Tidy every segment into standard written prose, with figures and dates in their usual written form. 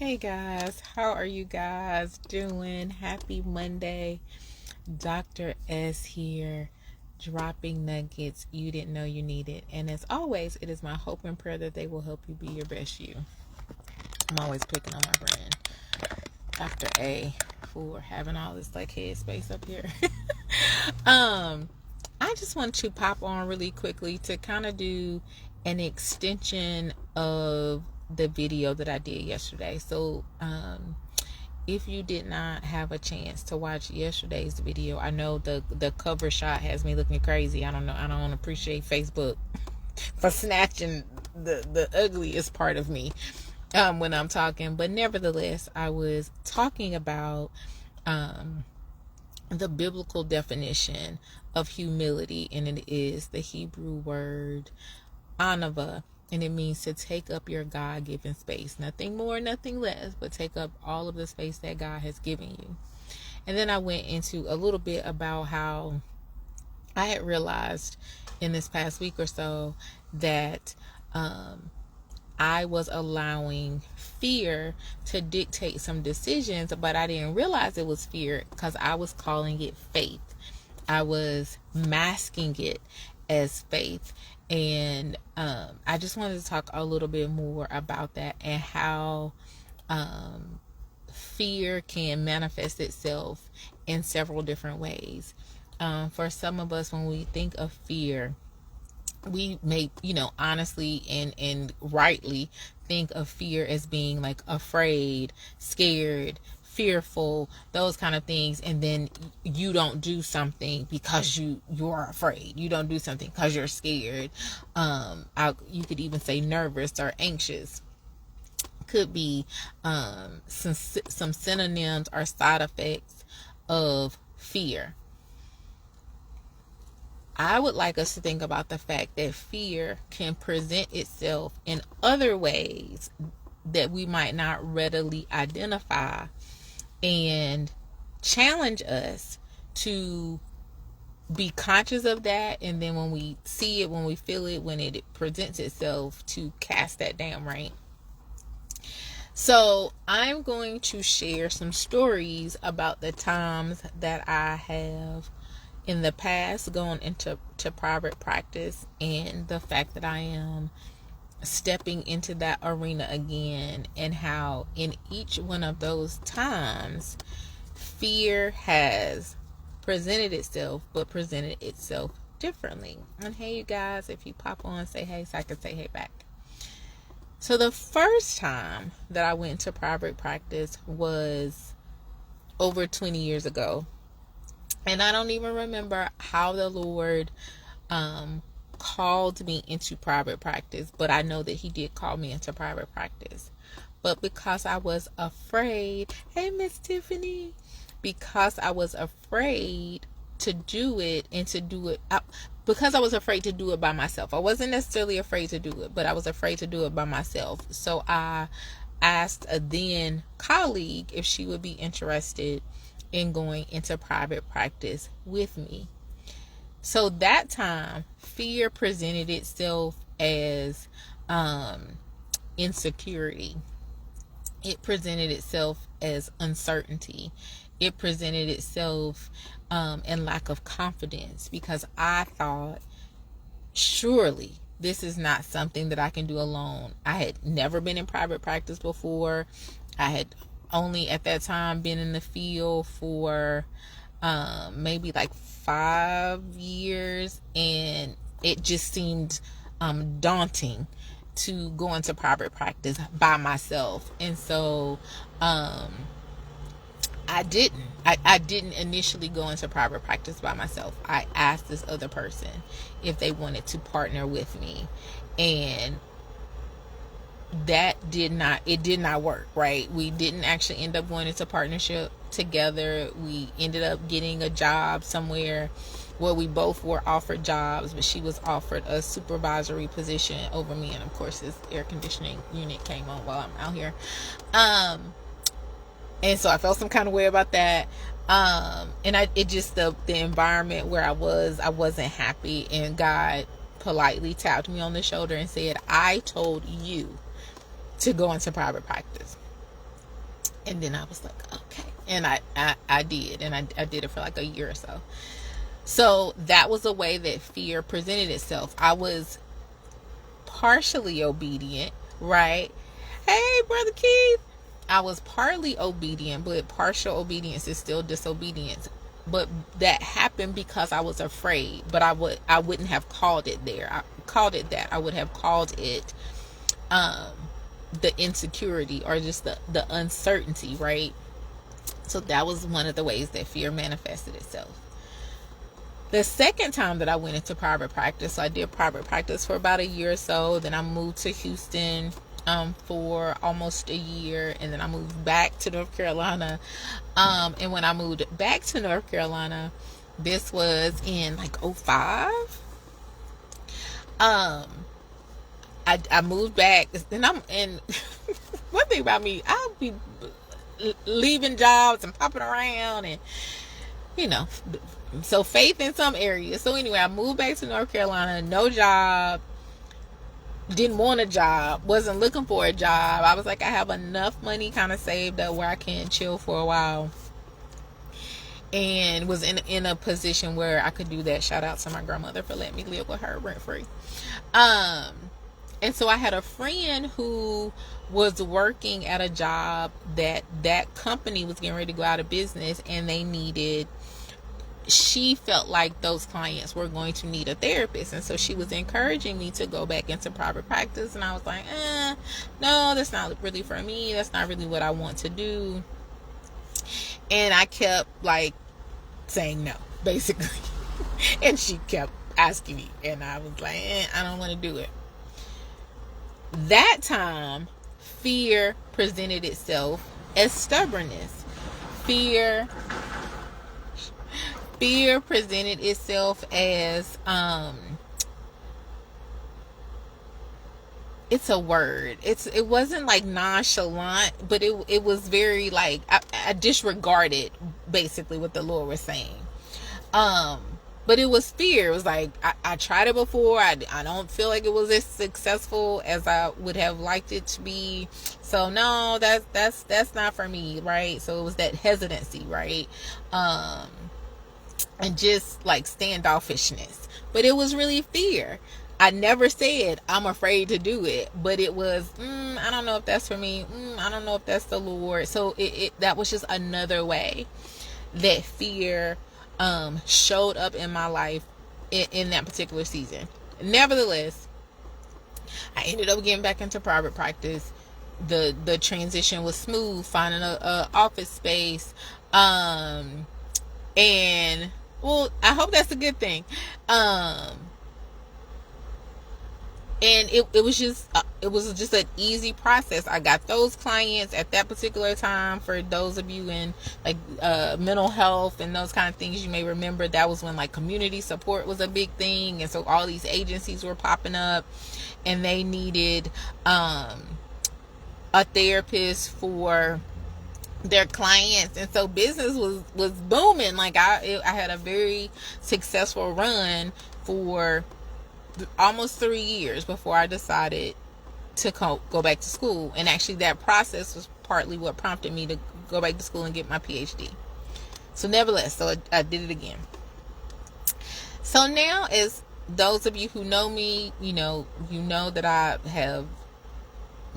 Hey guys, how are you guys doing? Happy Monday. Dr. S here, dropping nuggets you didn't know you needed. And as always, it is my hope and prayer that they will help you be your best you. I'm always picking on my friend, Dr. A, for having all this like head space up here. I just want to pop on really quickly to kind of do an extension of the video that I did yesterday. So if you did not have a chance to watch yesterday's video, I know the cover shot has me looking crazy. I don't appreciate Facebook for snatching the ugliest part of me when I'm talking, but nevertheless, I was talking about the biblical definition of humility, and it is the Hebrew word anava, and it means to take up your God-given space. Nothing more, nothing less, but take up all of the space that God has given you. And then I went into a little bit about how I had realized in this past week or so that I was allowing fear to dictate some decisions, but I didn't realize it was fear because I was calling it faith. I was masking it as faith. And I just wanted to talk a little bit more about that and how fear can manifest itself in several different ways. For some of us, when we think of fear, we may, honestly and rightly think of fear as being like afraid, scared, fearful, those kind of things. And then you don't do something because you're afraid. You don't do something because you're scared. You could even say nervous or anxious. Could be some synonyms or side effects of fear. I would like us to think about the fact that fear can present itself in other ways that we might not readily identify, and challenge us to be conscious of that. And then when we see it, when we feel it, when it presents itself, to cast that down, right? So I'm going to share some stories about the times that I have in the past gone into private practice, and the fact that I am stepping into that arena again, and how in each one of those times fear has presented itself, but presented itself differently. And hey, you guys, if you pop on, say hey so I can say hey back. So the first time that I went to private practice was over 20 years ago. And I don't even remember how the Lord called me into private practice, but I know that He did call me into private practice. But because I was afraid, hey Miss Tiffany, because I was afraid to do it, and to do it, because I was afraid to do it by myself. I wasn't necessarily afraid to do it, but I was afraid to do it by myself. So I asked a then colleague if she would be interested in going into private practice with me. So that time, fear presented itself as insecurity. It presented itself as uncertainty. It presented itself in lack of confidence, because I thought, surely this is not something that I can do alone. I had never been in private practice before. I had only at that time been in the field for maybe like 5 years, and it just seemed daunting to go into private practice by myself. And so I didn't initially go into private practice by myself. I asked this other person if they wanted to partner with me, and that did not work, right? We didn't actually end up going into partnership together. We ended up getting a job somewhere where we both were offered jobs, but she was offered a supervisory position over me, and of course this air conditioning unit came on while I'm out here. And so I felt some kind of way about that. And the environment where I wasn't happy, and God politely tapped me on the shoulder and said, I told you to go into private practice. And then I was like, okay. And I did. And I did it for like a year or so. So that was a way that fear presented itself. I was partially obedient, right? Hey, Brother Keith. I was partly obedient, but partial obedience is still disobedience. But that happened because I was afraid. But I wouldn't have called it there. I called it that. I would have called it the insecurity, or just the uncertainty, right? So that was one of the ways that fear manifested itself. The second time that I went into private practice, so I did private practice for about a year or so. Then I moved to Houston for almost a year, and then I moved back to North Carolina. And when I moved back to North Carolina, this was in like 2005. I moved back, and one thing about me, I'll be leaving jobs and popping around, and so faith in some areas. So anyway, I moved back to North Carolina, no job, didn't want a job, wasn't looking for a job. I was like, I have enough money kind of saved up where I can chill for a while, and was in a position where I could do that. Shout out to my grandmother for letting me live with her rent free. And so I had a friend who was working at a job that company was getting ready to go out of business, and she felt like those clients were going to need a therapist. And so she was encouraging me to go back into private practice. And I was like, no, that's not really for me. That's not really what I want to do. And I kept like saying no, basically. And she kept asking me, and I was like, I don't want to do it. That time, fear presented itself as stubbornness. Fear presented itself as it's a word. It wasn't like nonchalant, but it was very like I disregarded basically what the Lord was saying. But it was fear. It was like I tried it before. I don't feel like it was as successful as I would have liked it to be. So no, that's not for me, right? So it was that hesitancy, right? And just like standoffishness. But it was really fear. I never said I'm afraid to do it, but it was I don't know if that's for me. I don't know if that's the Lord. So that was just another way that fear showed up in my life in that particular season. Nevertheless, I ended up getting back into private practice. The transition was smooth, finding a office space, and well, I hope that's a good thing. And it was just an easy process. I got those clients at that particular time. For those of you in like mental health and those kind of things, you may remember that was when like community support was a big thing, and so all these agencies were popping up, and they needed a therapist for their clients, and so business was booming. Like I had a very successful run for almost 3 years before I decided to go back to school. And actually that process was partly what prompted me to go back to school and get my PhD. So nevertheless, so I did it again. So now, as those of you who know me, you know that I have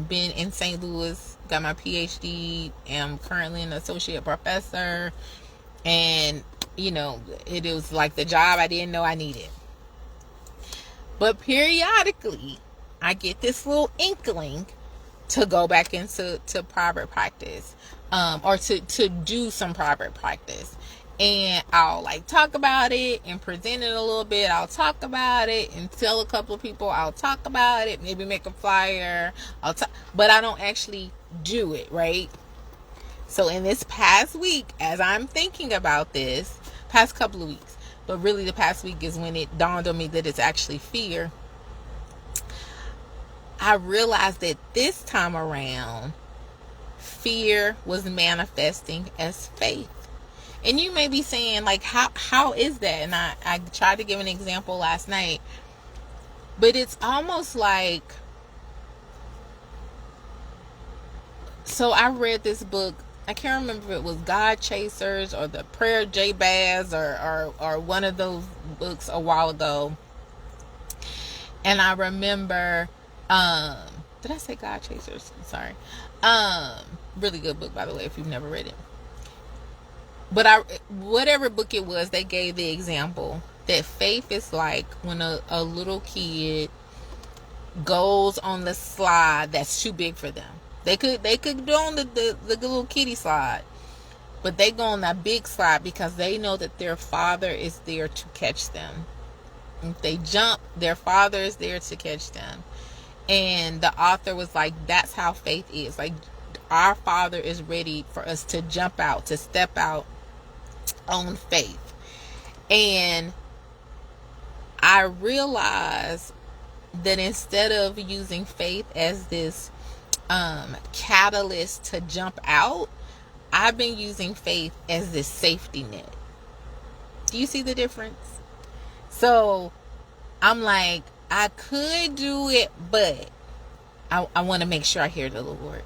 been in St. Louis, got my PhD, am currently an associate professor, and it was like the job I didn't know I needed. But periodically, I get this little inkling to go back into private practice, or to do some private practice. And I'll like talk about it and present it a little bit. I'll talk about it and tell a couple of people. I'll talk about it, maybe make a flyer. But I don't actually do it, right? So in this past week, as I'm thinking about this, past couple of weeks, but really the past week is when it dawned on me that it's actually fear. I realized that this time around, fear was manifesting as faith. And you may be saying, like, how is that? And I tried to give an example last night. But it's almost like, so I read this book I can't remember if it was God Chasers or the Prayer Jabez or one of those books a while ago. And I remember, did I say God Chasers? I'm sorry. Really good book, by the way, if you've never read it. But whatever book it was, they gave the example that faith is like when a little kid goes on the slide that's too big for them. They could go on the little kiddie slide, but they go on that big slide because they know that their father is there to catch them. If they jump, their father is there to catch them. And the author was like, that's how faith is. Like, our Father is ready for us to jump out, to step out on faith. And I realized that instead of using faith as this catalyst to jump out, I've been using faith as this safety net. Do you see the difference? So I'm like, I could do it, but I want to make sure I hear the Lord.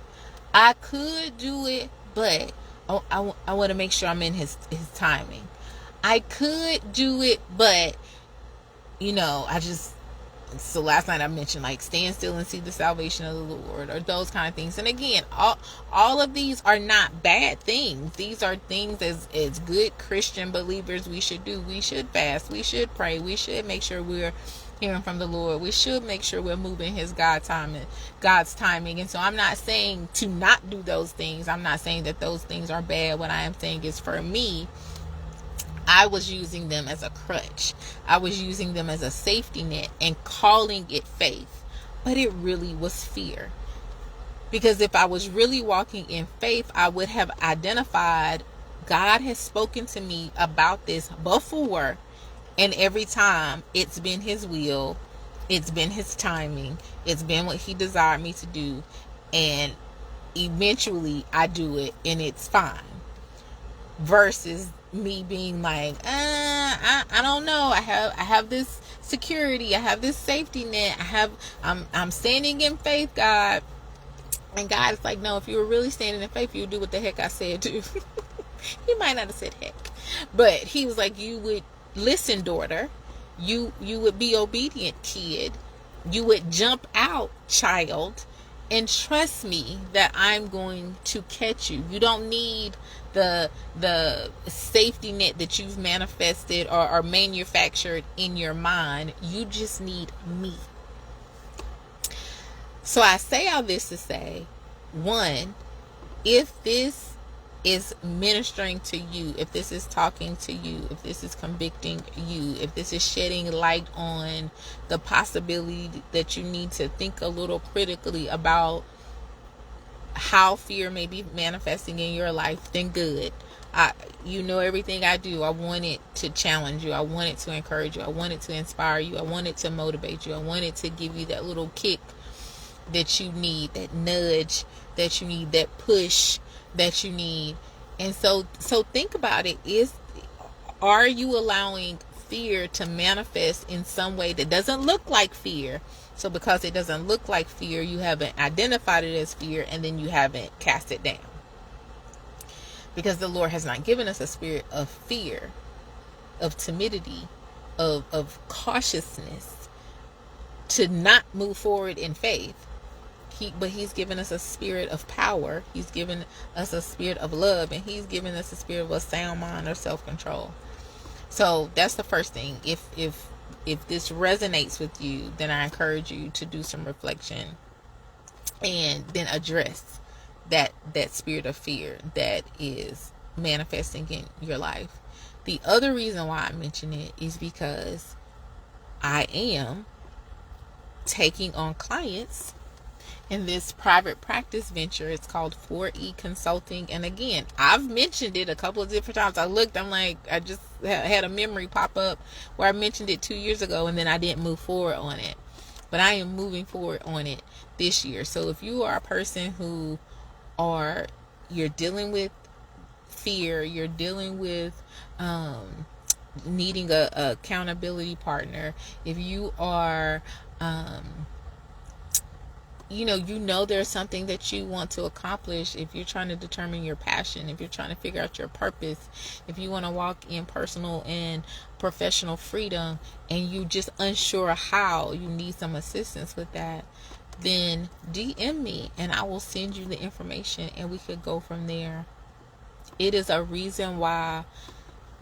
I could do it, but I want to make sure I'm in his timing. I could do it, but so last night I mentioned like stand still and see the salvation of the Lord, or those kind of things. And again, all of these are not bad things. These are things as good Christian believers we should do. We should fast. We should pray. We should make sure we're hearing from the Lord. We should make sure we're moving God's timing. And so I'm not saying to not do those things. I'm not saying that those things are bad. What I am saying is, for me, I was using them as a crutch. I was using them as a safety net and calling it faith. But it really was fear. Because if I was really walking in faith, I would have identified God has spoken to me about this before. And every time it's been his will, it's been his timing, it's been what he desired me to do. And eventually I do it and it's fine. Versus me being like, I don't know. I have this security. I have this safety net. I'm standing in faith, God. And God is like, no, if you were really standing in faith, you would do what the heck I said to. He might not have said heck, but he was like, you would listen, daughter. You would be obedient, kid. You would jump out, child, and trust me that I'm going to catch you. You don't need the safety net that you've manifested or manufactured in your mind. You just need me. So I say all this to say, one, if this is ministering to you, if this is talking to you, if this is convicting you, if this is shedding light on the possibility that you need to think a little critically about how fear may be manifesting in your life, then good. Everything I do, I want it to challenge you. I want it to encourage you. I want it to inspire you. I want it to motivate you. I want it to give you that little kick that you need, that nudge that you need, that push that you need. And so think about it. Are you allowing fear to manifest in some way that doesn't look like fear? So because it doesn't look like fear, you haven't identified it as fear, and then you haven't cast it down. Because the Lord has not given us a spirit of fear, of timidity, of cautiousness, to not move forward in faith. But he's given us a spirit of power. He's given us a spirit of love, and he's given us a spirit of a sound mind or self-control. So that's the first thing. If this resonates with you, then I encourage you to do some reflection and then address that spirit of fear that is manifesting in your life. The other reason why I mention it is because I am taking on clients in this private practice venture. It's called 4E Consulting. And again, I've mentioned it a couple of different times. I'm like, I just had a memory pop up where I mentioned it 2 years ago and then I didn't move forward on it. But I am moving forward on it this year. So if you are a person who you're dealing with fear, you're dealing with needing a accountability partner, if you are there's something that you want to accomplish. If you're trying to determine your passion, if you're trying to figure out your purpose, if you want to walk in personal and professional freedom and you just unsure how, you need some assistance with that, then DM me and I will send you the information and we could go from there. It is a reason why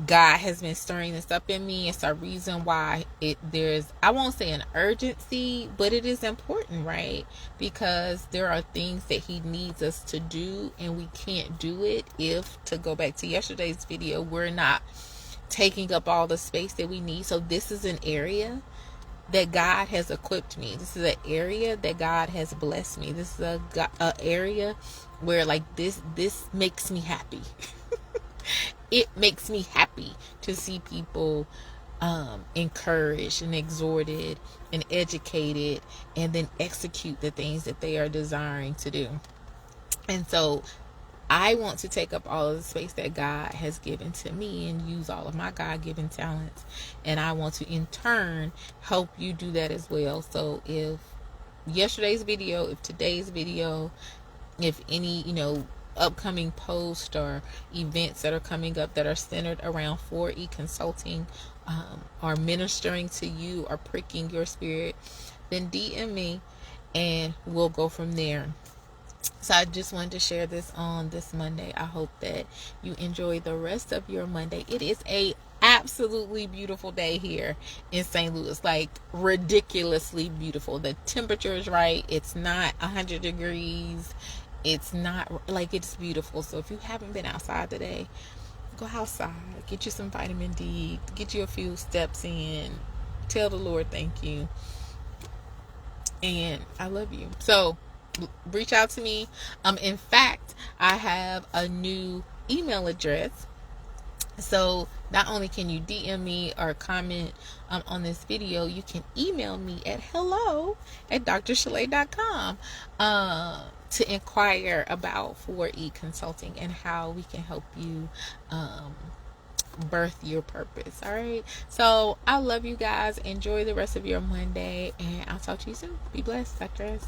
God has been stirring this up in me. It's a reason why there's, I won't say an urgency, but it is important, right? Because there are things that he needs us to do and we can't do it if, to go back to yesterday's video, we're not taking up all the space that we need. So this is an area that God has equipped me. This is an area that God has blessed me. This is a area where like this makes me happy. It makes me happy to see people encouraged and exhorted and educated and then execute the things that they are desiring to do. And so I want to take up all of the space that God has given to me and use all of my God-given talents. And I want to, in turn, help you do that as well. So if yesterday's video, if today's video, if any, upcoming posts or events that are coming up that are centered around 4E Consulting are ministering to you or pricking your spirit, then DM me and we'll go from there. So I just wanted to share this on this Monday. I hope that you enjoy the rest of your Monday. It is a absolutely beautiful day here in St. Louis, like ridiculously beautiful. The temperature is right. It's not 100 degrees. It's not like, it's beautiful. So if you haven't been outside today, go outside, get you some vitamin D, get you a few steps in, tell the Lord thank you, and I love you. So reach out to me. In fact, I have a new email address. So not only can you DM me or comment on this video, you can email me at hello@drsha-lai.com to inquire about 4E Consulting and how we can help you birth your purpose. All right. So I love you guys. Enjoy the rest of your Monday and I'll talk to you soon. Be blessed. Dr. S.